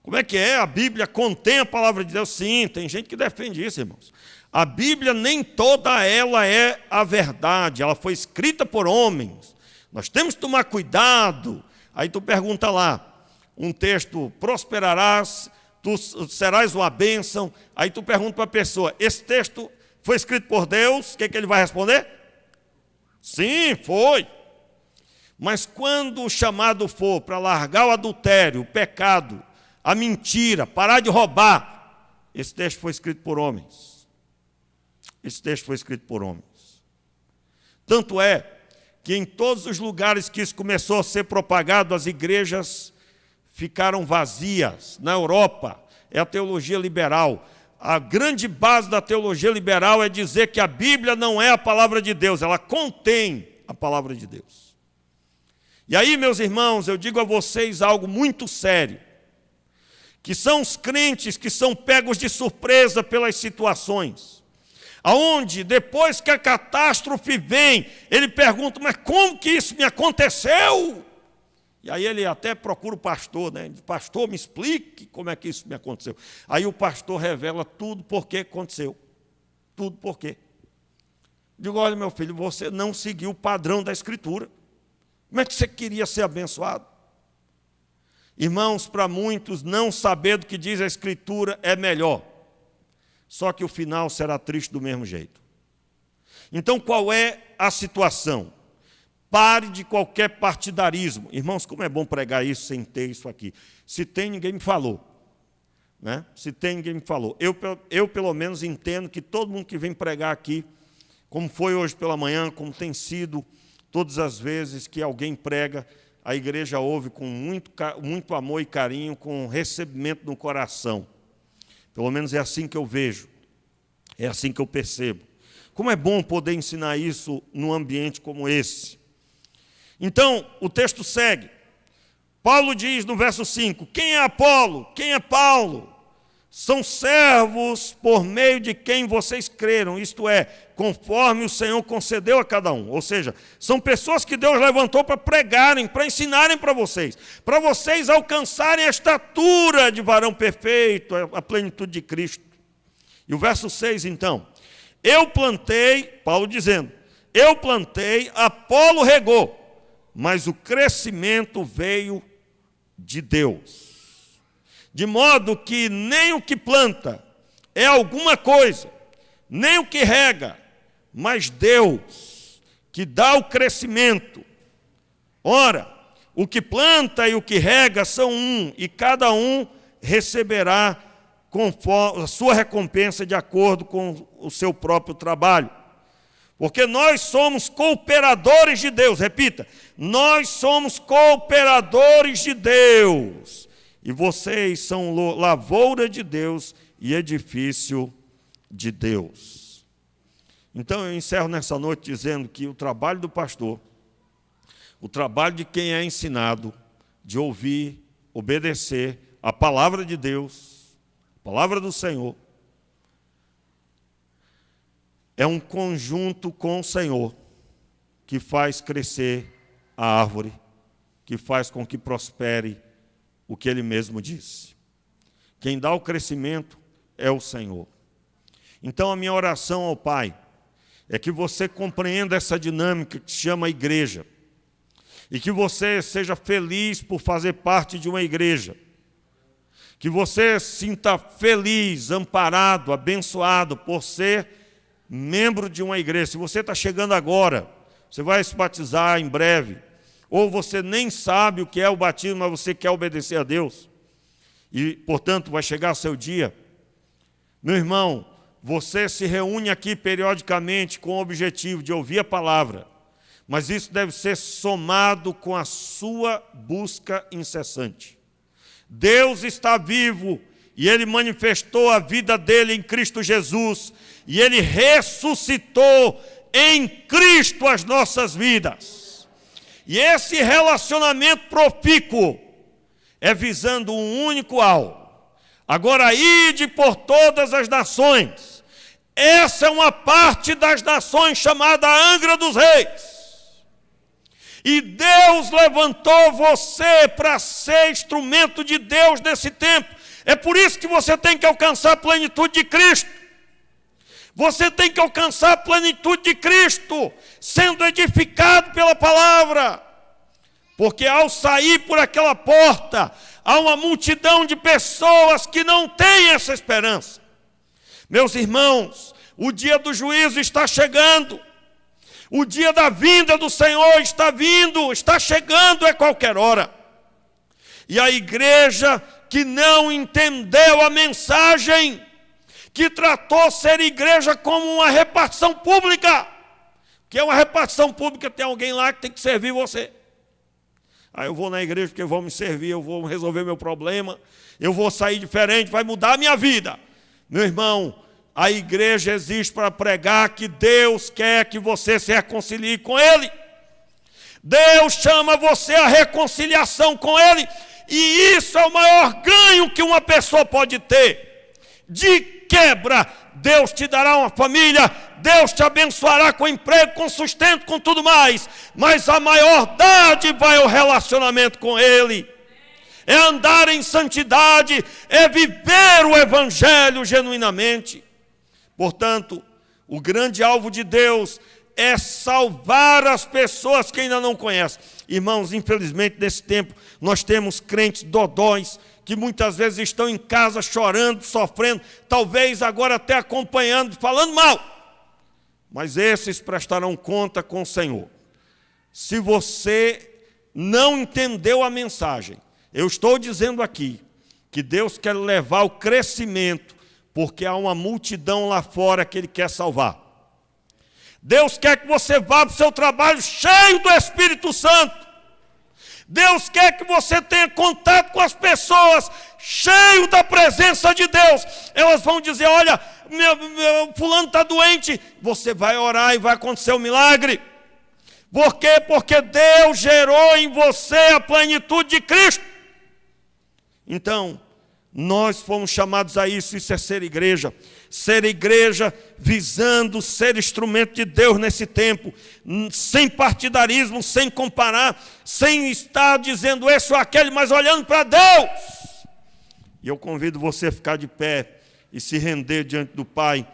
Como é que é? A Bíblia contém a palavra de Deus? Sim, tem gente que defende isso, irmãos. A Bíblia, nem toda ela é a verdade, ela foi escrita por homens. Nós temos que tomar cuidado. Aí tu pergunta lá, um texto, prosperarás, tu serás uma bênção. Aí tu pergunta para a pessoa, esse texto foi escrito por Deus? O que ele vai responder? Sim, foi. Mas quando o chamado for para largar o adultério, o pecado, a mentira, parar de roubar, esse texto foi escrito por homens. Esse texto foi escrito por homens. Tanto é que em todos os lugares que isso começou a ser propagado, as igrejas ficaram vazias. Na Europa, é a teologia liberal. A grande base da teologia liberal é dizer que a Bíblia não é a palavra de Deus, ela contém a palavra de Deus. E aí, meus irmãos, eu digo a vocês algo muito sério, que são os crentes que são pegos de surpresa pelas situações, aonde depois que a catástrofe vem, ele pergunta, mas como que isso me aconteceu? E aí ele até procura o pastor, né? Pastor, me explique como é que isso me aconteceu. Aí o pastor revela tudo porque aconteceu. Tudo por quê. Digo, olha, meu filho, você não seguiu o padrão da Escritura. Como é que você queria ser abençoado? Irmãos, para muitos, não saber do que diz a Escritura é melhor. Só que o final será triste do mesmo jeito. Então, qual é a situação? Pare de qualquer partidarismo. Irmãos, como é bom pregar isso sem ter isso aqui. Se tem, ninguém me falou. Né? Se tem, ninguém me falou. Eu, pelo menos, entendo que todo mundo que vem pregar aqui, como foi hoje pela manhã, como tem sido todas as vezes que alguém prega, a igreja ouve com muito amor e carinho, com recebimento no coração. Pelo menos é assim que eu vejo. É assim que eu percebo. Como é bom poder ensinar isso num ambiente como esse. Então, o texto segue. Paulo diz no verso 5, quem é Apolo? Quem é Paulo? São servos por meio de quem vocês creram, isto é, conforme o Senhor concedeu a cada um. Ou seja, são pessoas que Deus levantou para pregarem, para ensinarem para vocês alcançarem a estatura de varão perfeito, a plenitude de Cristo. E o verso 6, então, eu plantei, Paulo dizendo, eu plantei, Apolo regou, mas o crescimento veio de Deus. De modo que nem o que planta é alguma coisa, nem o que rega, mas Deus que dá o crescimento. Ora, o que planta e o que rega são um, e cada um receberá conforme a sua recompensa de acordo com o seu próprio trabalho. Porque nós somos cooperadores de Deus, repita, nós somos cooperadores de Deus, e vocês são lavoura de Deus e edifício de Deus. Então eu encerro nessa noite dizendo que o trabalho do pastor, o trabalho de quem é ensinado, de ouvir, obedecer a palavra de Deus, a palavra do Senhor, é um conjunto com o Senhor que faz crescer a árvore, que faz com que prospere o que Ele mesmo disse. Quem dá o crescimento é o Senhor. Então a minha oração ao Pai é que você compreenda essa dinâmica que se chama igreja e que você seja feliz por fazer parte de uma igreja, que você se sinta feliz, amparado, abençoado por ser membro de uma igreja. Se você está chegando agora, você vai se batizar em breve, ou você nem sabe o que é o batismo, mas você quer obedecer a Deus, e, portanto, vai chegar o seu dia. Meu irmão, você se reúne aqui periodicamente com o objetivo de ouvir a palavra, mas isso deve ser somado com a sua busca incessante. Deus está vivo, e Ele manifestou a vida dEle em Cristo Jesus, e Ele ressuscitou em Cristo as nossas vidas. E esse relacionamento profícuo é visando um único alvo. Agora, ide por todas as nações. Essa é uma parte das nações chamada Angra dos Reis. E Deus levantou você para ser instrumento de Deus nesse tempo. É por isso que você tem que alcançar a plenitude de Cristo. Você tem que alcançar a plenitude de Cristo, sendo edificado pela palavra. Porque ao sair por aquela porta, há uma multidão de pessoas que não têm essa esperança. Meus irmãos, o dia do juízo está chegando. O dia da vinda do Senhor está vindo, está chegando a qualquer hora. E a igreja que não entendeu a mensagem, que tratou ser igreja como uma repartição pública, que é uma repartição pública, tem alguém lá que tem que servir você. eu vou na igreja porque vão me servir, eu vou resolver meu problema, eu vou sair diferente, vai mudar a minha vida. Meu irmão, a igreja existe para pregar que Deus quer que você se reconcilie com Ele. Deus chama você à reconciliação com Ele, e isso é o maior ganho que uma pessoa pode ter. De quebra, Deus te dará uma família, Deus te abençoará com emprego, com sustento, com tudo mais, mas a maior dádiva é o relacionamento com Ele, é andar em santidade, é viver o Evangelho genuinamente. Portanto, o grande alvo de Deus é salvar as pessoas que ainda não conhecem. Irmãos, infelizmente nesse tempo nós temos crentes dodóis que muitas vezes estão em casa chorando, sofrendo, talvez agora até acompanhando, falando mal. Mas esses prestarão conta com o Senhor. Se você não entendeu a mensagem, eu estou dizendo aqui que Deus quer levar o crescimento, porque há uma multidão lá fora que Ele quer salvar. Deus quer que você vá para o seu trabalho cheio do Espírito Santo. Deus quer que você tenha contato com as pessoas, cheio da presença de Deus. Elas vão dizer, olha, meu fulano está doente. Você vai orar e vai acontecer um milagre. Por quê? Porque Deus gerou em você a plenitude de Cristo. Então, nós fomos chamados a isso é ser igreja. Ser igreja visando ser instrumento de Deus nesse tempo, sem partidarismo, sem comparar, sem estar dizendo esse ou aquele, mas olhando para Deus. E eu convido você a ficar de pé e se render diante do Pai.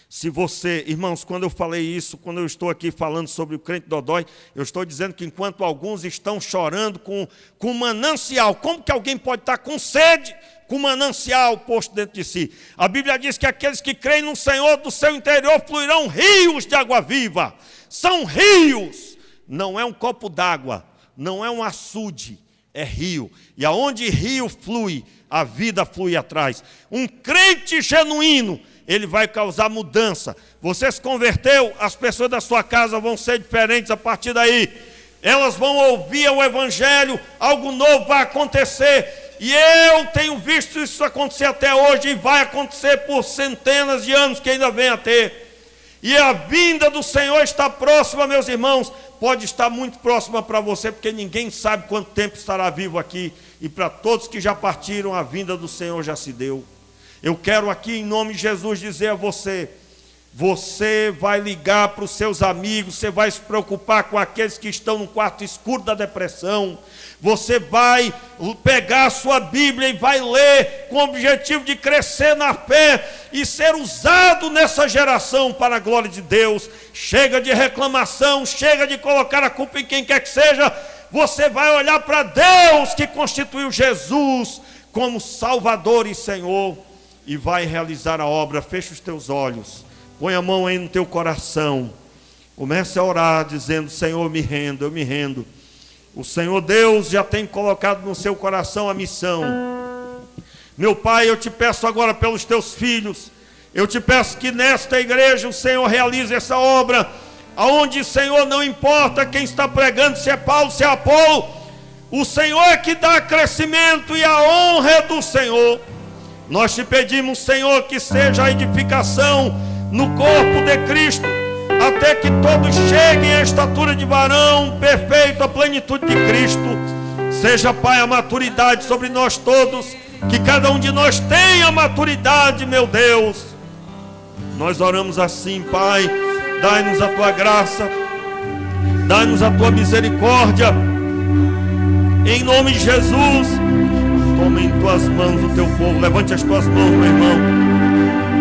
Se você, irmãos, quando eu falei isso, quando eu estou aqui falando sobre o crente dodói, eu estou dizendo que enquanto alguns estão chorando com manancial, como que alguém pode estar com sede, com manancial posto dentro de si? A Bíblia diz que aqueles que creem no Senhor, do seu interior fluirão rios de água viva. São rios, não é um copo d'água, não é um açude, é rio. E aonde rio flui, a vida flui atrás. Um crente genuíno, ele vai causar mudança. Você se converteu, as pessoas da sua casa vão ser diferentes a partir daí. Elas vão ouvir o Evangelho, algo novo vai acontecer. E eu tenho visto isso acontecer até hoje, e vai acontecer por centenas de anos que ainda vem a ter. E a vinda do Senhor está próxima, meus irmãos. Pode estar muito próxima para você, porque ninguém sabe quanto tempo estará vivo aqui. E para todos que já partiram, a vinda do Senhor já se deu. Eu quero aqui, em nome de Jesus, dizer a você: você vai ligar para os seus amigos, você vai se preocupar com aqueles que estão no quarto escuro da depressão. Você vai pegar a sua Bíblia e vai ler com o objetivo de crescer na fé e ser usado nessa geração para a glória de Deus. Chega de reclamação, chega de colocar a culpa em quem quer que seja. Você vai olhar para Deus que constituiu Jesus como Salvador e Senhor e vai realizar a obra. Fecha os teus olhos, põe a mão aí no teu coração, comece a orar dizendo: Senhor, me rendo, eu me rendo. O Senhor Deus já tem colocado no seu coração a missão. Meu Pai, eu te peço agora pelos teus filhos, eu te peço que nesta igreja o Senhor realize essa obra, aonde, Senhor, não importa quem está pregando, se é Paulo, se é Apolo, o Senhor é que dá crescimento e a honra é do Senhor. Nós te pedimos, Senhor, que seja a edificação no corpo de Cristo, até que todos cheguem à estatura de varão perfeito, à plenitude de Cristo. Seja, Pai, a maturidade sobre nós todos, que cada um de nós tenha maturidade, meu Deus. Nós oramos assim, Pai, dai-nos a tua graça, dai-nos a tua misericórdia, em nome de Jesus. Toma em tuas mãos o teu povo, levante as tuas mãos, meu irmão.